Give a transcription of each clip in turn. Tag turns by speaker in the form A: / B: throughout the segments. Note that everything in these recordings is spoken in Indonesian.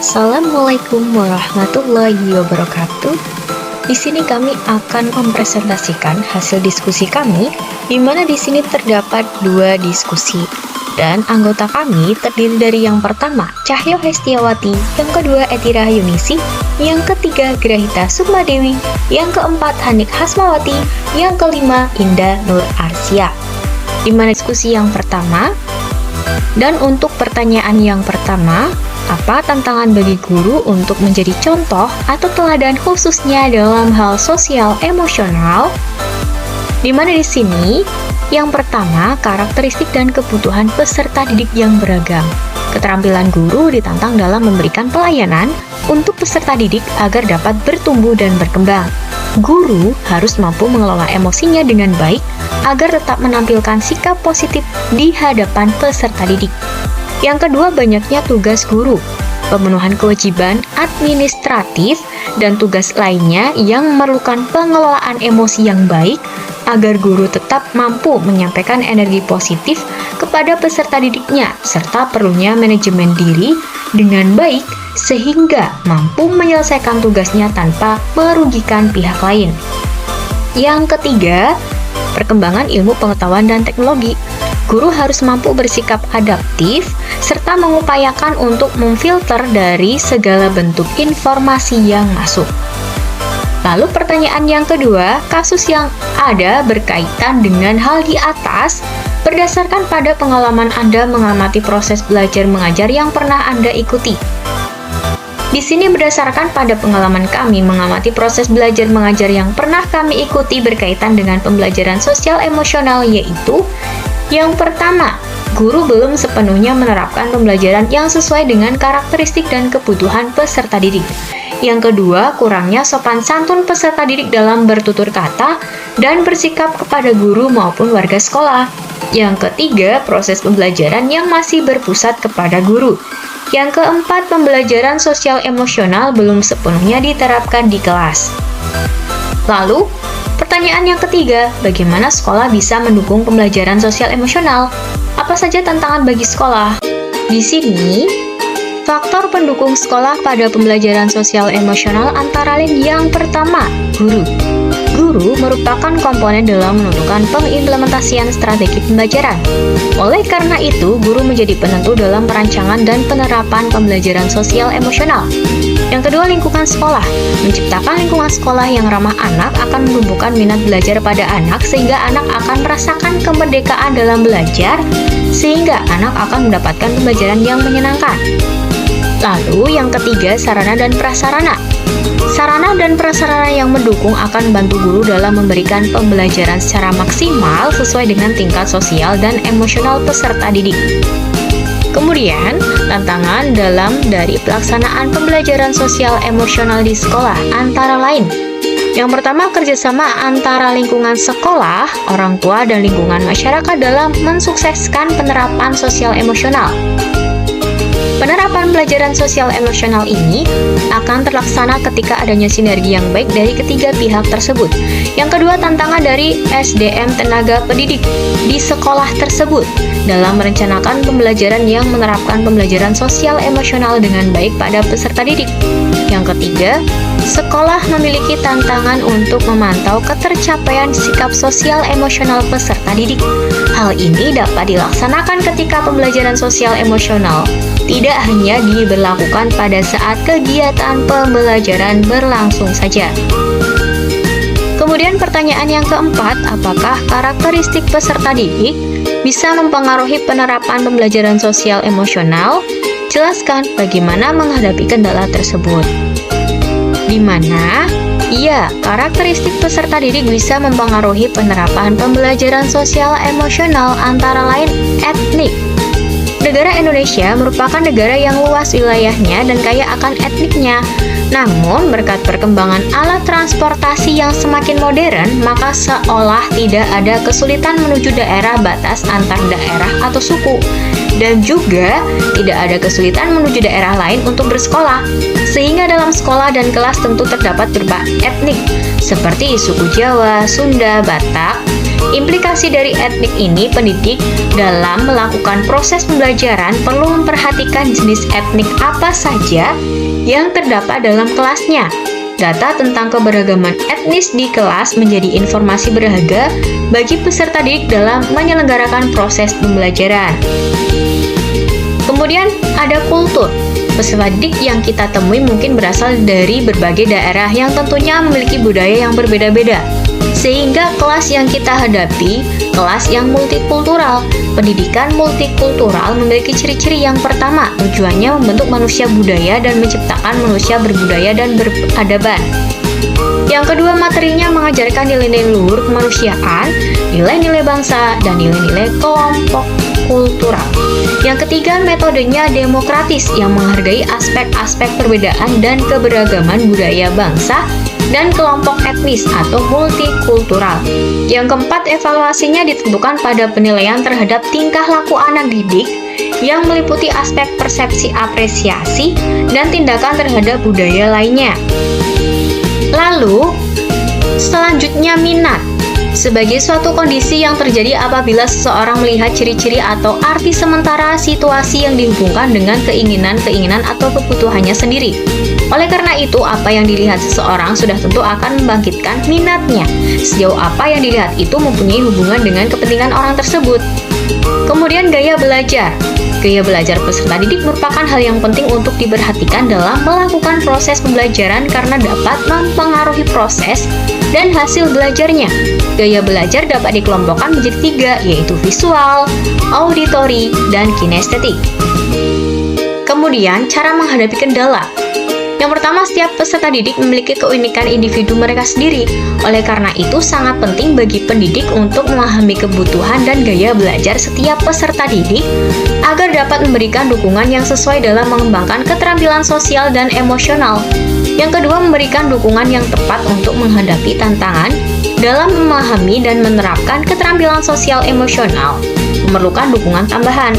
A: Assalamualaikum warahmatullahi wabarakatuh. Di sini kami akan mempresentasikan hasil diskusi kami, di mana di sini terdapat 2 diskusi. Dan anggota kami terdiri dari yang pertama, Cahyo Hestiawati, yang kedua, Eti Rahayunisi, yang ketiga, Grahita Sukmadewi, yang keempat, Hanik Hasmawati, yang kelima, Indah Nur Arsya. Di mana diskusi yang pertama, dan untuk pertanyaan yang pertama, apa tantangan bagi guru untuk menjadi contoh atau teladan khususnya dalam hal sosial emosional? Di mana di sini, yang pertama, karakteristik dan kebutuhan peserta didik yang beragam. Keterampilan guru ditantang dalam memberikan pelayanan untuk peserta didik agar dapat bertumbuh dan berkembang. Guru harus mampu mengelola emosinya dengan baik agar tetap menampilkan sikap positif di hadapan peserta didik. Yang kedua, banyaknya tugas guru, pemenuhan kewajiban administratif, dan tugas lainnya yang memerlukan pengelolaan emosi yang baik agar guru tetap mampu menyampaikan energi positif kepada peserta didiknya, serta perlunya manajemen diri dengan baik sehingga mampu menyelesaikan tugasnya tanpa merugikan pihak lain. Yang ketiga, perkembangan ilmu pengetahuan dan teknologi. Guru harus mampu bersikap adaptif serta mengupayakan untuk memfilter dari segala bentuk informasi yang masuk. Lalu pertanyaan yang kedua, kasus yang ada berkaitan dengan hal di atas berdasarkan pada pengalaman Anda mengamati proses belajar mengajar yang pernah Anda ikuti. Di sini berdasarkan pada pengalaman kami mengamati proses belajar mengajar yang pernah kami ikuti berkaitan dengan pembelajaran sosial emosional, yaitu yang pertama, guru belum sepenuhnya menerapkan pembelajaran yang sesuai dengan karakteristik dan kebutuhan peserta didik. Yang kedua, kurangnya sopan santun peserta didik dalam bertutur kata dan bersikap kepada guru maupun warga sekolah. Yang ketiga, proses pembelajaran yang masih berpusat kepada guru. Yang keempat, pembelajaran sosial emosional belum sepenuhnya diterapkan di kelas. Lalu, pertanyaan yang ketiga, bagaimana sekolah bisa mendukung pembelajaran sosial emosional? Apa saja tantangan bagi sekolah? Di sini, faktor pendukung sekolah pada pembelajaran sosial emosional antara lain yang pertama, guru. Guru merupakan komponen dalam menentukan pengimplementasian strategi pembelajaran. Oleh karena itu, guru menjadi penentu dalam perancangan dan penerapan pembelajaran sosial emosional. Yang kedua, lingkungan sekolah. Menciptakan lingkungan sekolah yang ramah anak akan menumbuhkan minat belajar pada anak sehingga anak akan merasakan kemerdekaan dalam belajar sehingga anak akan mendapatkan pembelajaran yang menyenangkan. Lalu yang ketiga, sarana dan prasarana. Sarana dan prasarana yang mendukung akan membantu guru dalam memberikan pembelajaran secara maksimal sesuai dengan tingkat sosial dan emosional peserta didik. Kemudian, tantangan dari pelaksanaan pembelajaran sosial emosional di sekolah antara lain. Yang pertama, kerjasama antara lingkungan sekolah, orang tua, dan lingkungan masyarakat dalam mensukseskan penerapan sosial emosional. Penerapan pelajaran sosial emosional ini akan terlaksana ketika adanya sinergi yang baik dari ketiga pihak tersebut. Yang kedua, tantangan dari SDM tenaga pendidik di sekolah tersebut dalam merencanakan pembelajaran yang menerapkan pembelajaran sosial emosional dengan baik pada peserta didik. Yang ketiga, sekolah memiliki tantangan untuk memantau ketercapaian sikap sosial emosional peserta didik. Hal ini dapat dilaksanakan ketika pembelajaran sosial emosional tidak hanya diberlakukan pada saat kegiatan pembelajaran berlangsung saja. Kemudian pertanyaan yang keempat, apakah karakteristik peserta didik bisa mempengaruhi penerapan pembelajaran sosial emosional? Jelaskan bagaimana menghadapi kendala tersebut. Di mana, iya, karakteristik peserta didik bisa mempengaruhi penerapan pembelajaran sosial emosional antara lain etnik. Negara Indonesia merupakan negara yang luas wilayahnya dan kaya akan etniknya. Namun, berkat perkembangan alat transportasi yang semakin modern, maka seolah tidak ada kesulitan menuju daerah batas antar daerah atau suku. Dan juga tidak ada kesulitan menuju daerah lain untuk bersekolah. Sehingga dalam sekolah dan kelas tentu terdapat berbagai etnik, seperti suku Jawa, Sunda, Batak, Implikasi dari etnik ini, pendidik dalam melakukan proses pembelajaran perlu memperhatikan jenis etnik apa saja yang terdapat dalam kelasnya. Data tentang keberagaman etnis di kelas menjadi informasi berharga bagi peserta didik dalam menyelenggarakan proses pembelajaran. Kemudian ada kultur. Peserta didik yang kita temui mungkin berasal dari berbagai daerah yang tentunya memiliki budaya yang berbeda-beda. Sehingga kelas yang kita hadapi, kelas yang multikultural. Pendidikan multikultural memiliki ciri-ciri yang pertama, tujuannya membentuk manusia budaya dan menciptakan manusia berbudaya dan beradaban. Yang kedua, materinya mengajarkan nilai-nilai luhur kemanusiaan, nilai-nilai bangsa, dan nilai-nilai kelompok kultural. Yang ketiga, metodenya demokratis yang menghargai aspek-aspek perbedaan dan keberagaman budaya bangsa dan kelompok etnis atau multikultural. Yang keempat, evaluasinya ditentukan pada penilaian terhadap tingkah laku anak didik yang meliputi aspek persepsi apresiasi dan tindakan terhadap budaya lainnya. Lalu, selanjutnya minat. Sebagai suatu kondisi yang terjadi apabila seseorang melihat ciri-ciri atau arti sementara situasi yang dihubungkan dengan keinginan-keinginan atau kebutuhannya sendiri. Oleh karena itu, apa yang dilihat seseorang sudah tentu akan membangkitkan minatnya. Sejauh apa yang dilihat itu mempunyai hubungan dengan kepentingan orang tersebut. Kemudian gaya belajar. Gaya belajar peserta didik merupakan hal yang penting untuk diperhatikan dalam melakukan proses pembelajaran karena dapat mempengaruhi proses dan hasil belajarnya. Gaya belajar dapat dikelompokkan menjadi 3, yaitu visual, auditori, dan kinestetik. Kemudian, cara menghadapi kendala. Yang pertama, setiap peserta didik memiliki keunikan individu mereka sendiri. Oleh karena itu, sangat penting bagi pendidik untuk memahami kebutuhan dan gaya belajar setiap peserta didik agar dapat memberikan dukungan yang sesuai dalam mengembangkan keterampilan sosial dan emosional. Yang kedua, memberikan dukungan yang tepat untuk menghadapi tantangan dalam memahami dan menerapkan keterampilan sosial emosional. Memerlukan dukungan tambahan.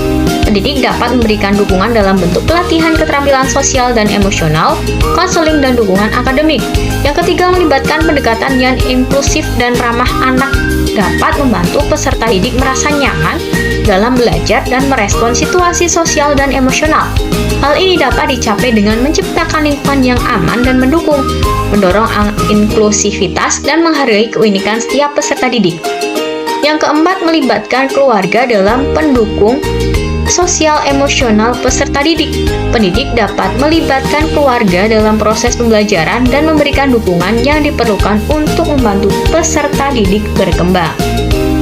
A: Pendidik dapat memberikan dukungan dalam bentuk pelatihan keterampilan sosial dan emosional, konseling, dan dukungan akademik. Yang ketiga, melibatkan pendekatan yang inklusif dan ramah anak dapat membantu peserta didik merasa nyaman dalam belajar dan merespon situasi sosial dan emosional. Hal ini dapat dicapai dengan menciptakan lingkungan yang aman dan mendukung, mendorong inklusivitas, dan menghargai keunikan setiap peserta didik. Yang keempat, melibatkan keluarga dalam pendukung sosial emosional peserta didik. Pendidik dapat melibatkan keluarga dalam proses pembelajaran dan memberikan dukungan yang diperlukan untuk membantu peserta didik berkembang.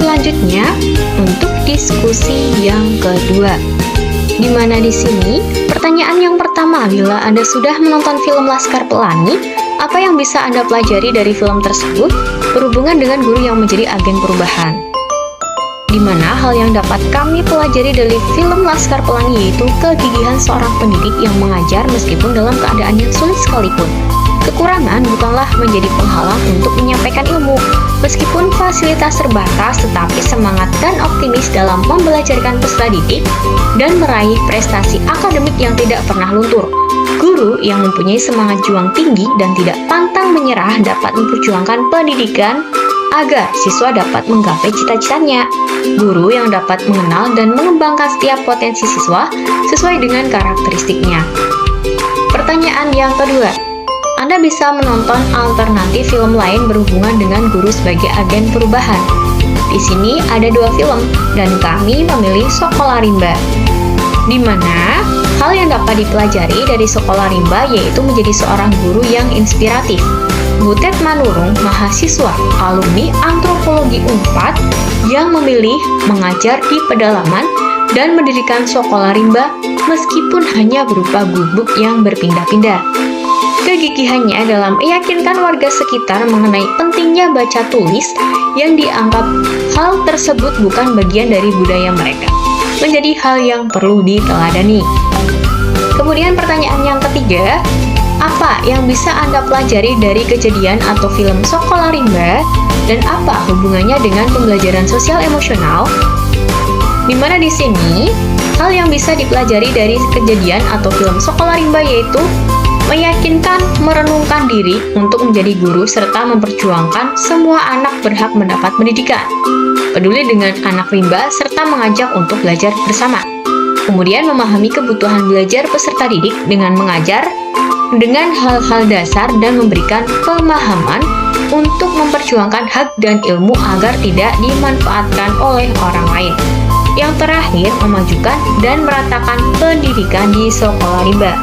A: Selanjutnya, untuk diskusi yang kedua. Di mana di sini, pertanyaan yang pertama, bila Anda sudah menonton film Laskar Pelangi, apa yang bisa Anda pelajari dari film tersebut berhubungan dengan guru yang menjadi agen perubahan? Di mana hal yang dapat kami pelajari dari film Laskar Pelangi yaitu kegigihan seorang pendidik yang mengajar meskipun dalam keadaan yang sulit sekalipun. Kekurangan bukanlah menjadi penghalang untuk menyampaikan ilmu. Meskipun fasilitas terbatas, tetapi semangat dan optimis dalam membelajarkan peserta didik dan meraih prestasi akademik yang tidak pernah luntur. Guru yang mempunyai semangat juang tinggi dan tidak pantang menyerah dapat memperjuangkan pendidikan agar siswa dapat menggapai cita-citanya. Guru yang dapat mengenal dan mengembangkan setiap potensi siswa sesuai dengan karakteristiknya. Pertanyaan yang kedua, Anda bisa menonton alternatif film lain berhubungan dengan guru sebagai agen perubahan. Di sini ada 2 film, dan kami memilih Sekolah Rimba. Di mana hal yang dapat dipelajari dari Sekolah Rimba yaitu menjadi seorang guru yang inspiratif. Butet Manurung, mahasiswa alumni antropologi Unpad yang memilih mengajar di pedalaman dan mendirikan Sekolah Rimba meskipun hanya berupa gubuk yang berpindah-pindah. Kegigihannya dalam meyakinkan warga sekitar mengenai pentingnya baca tulis yang dianggap hal tersebut bukan bagian dari budaya mereka, menjadi hal yang perlu diteladani. Kemudian pertanyaan yang ketiga, apa yang bisa Anda pelajari dari kejadian atau film Sekolah Rimba dan apa hubungannya dengan pembelajaran sosial emosional? Di mana di sini hal yang bisa dipelajari dari kejadian atau film Sekolah Rimba yaitu meyakinkan, merenungkan diri untuk menjadi guru, serta memperjuangkan semua anak berhak mendapat pendidikan. Peduli dengan anak rimba, serta mengajak untuk belajar bersama. Kemudian memahami kebutuhan belajar peserta didik dengan mengajar dengan hal-hal dasar dan memberikan pemahaman untuk memperjuangkan hak dan ilmu agar tidak dimanfaatkan oleh orang lain. Yang terakhir, memajukan dan meratakan pendidikan di sekolah rimba.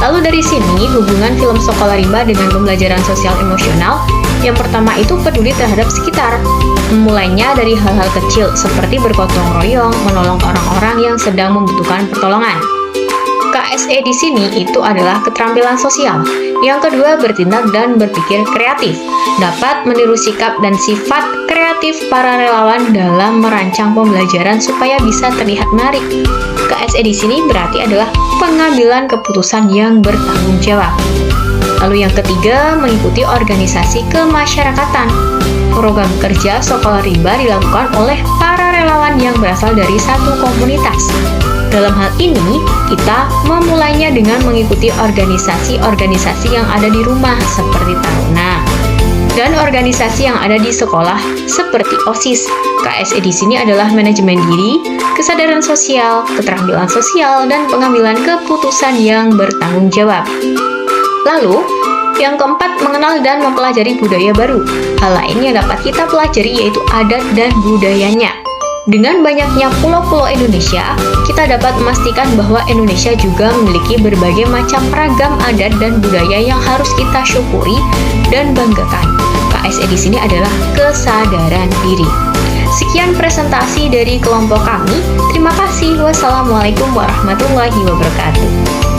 A: Lalu dari sini, hubungan film Sekolah Rimba dengan pembelajaran sosial emosional. Yang pertama itu peduli terhadap sekitar. Memulainya dari hal-hal kecil seperti bergotong royong, menolong orang-orang yang sedang membutuhkan pertolongan. KSE di sini itu adalah keterampilan sosial. Yang kedua, bertindak dan berpikir kreatif. Dapat meniru sikap dan sifat kreatif para relawan dalam merancang pembelajaran supaya bisa terlihat menarik. KSE di sini berarti adalah pengambilan keputusan yang bertanggung jawab. Lalu yang ketiga, mengikuti organisasi kemasyarakatan. Program kerja Sekolah Rimba dilakukan oleh para relawan yang berasal dari satu komunitas. Dalam hal ini, kita memulainya dengan mengikuti organisasi-organisasi yang ada di rumah seperti Taruna dan organisasi yang ada di sekolah seperti OSIS. KSE di sini adalah manajemen diri, kesadaran sosial, keterampilan sosial, dan pengambilan keputusan yang bertanggung jawab. Lalu, yang keempat, mengenal dan mempelajari budaya baru. Hal lain yang dapat kita pelajari yaitu adat dan budayanya. Dengan banyaknya pulau-pulau Indonesia, kita dapat memastikan bahwa Indonesia juga memiliki berbagai macam ragam adat dan budaya yang harus kita syukuri dan banggakan. KSE di sini adalah kesadaran diri. Sekian presentasi dari kelompok kami. Terima kasih. Wassalamualaikum warahmatullahi wabarakatuh.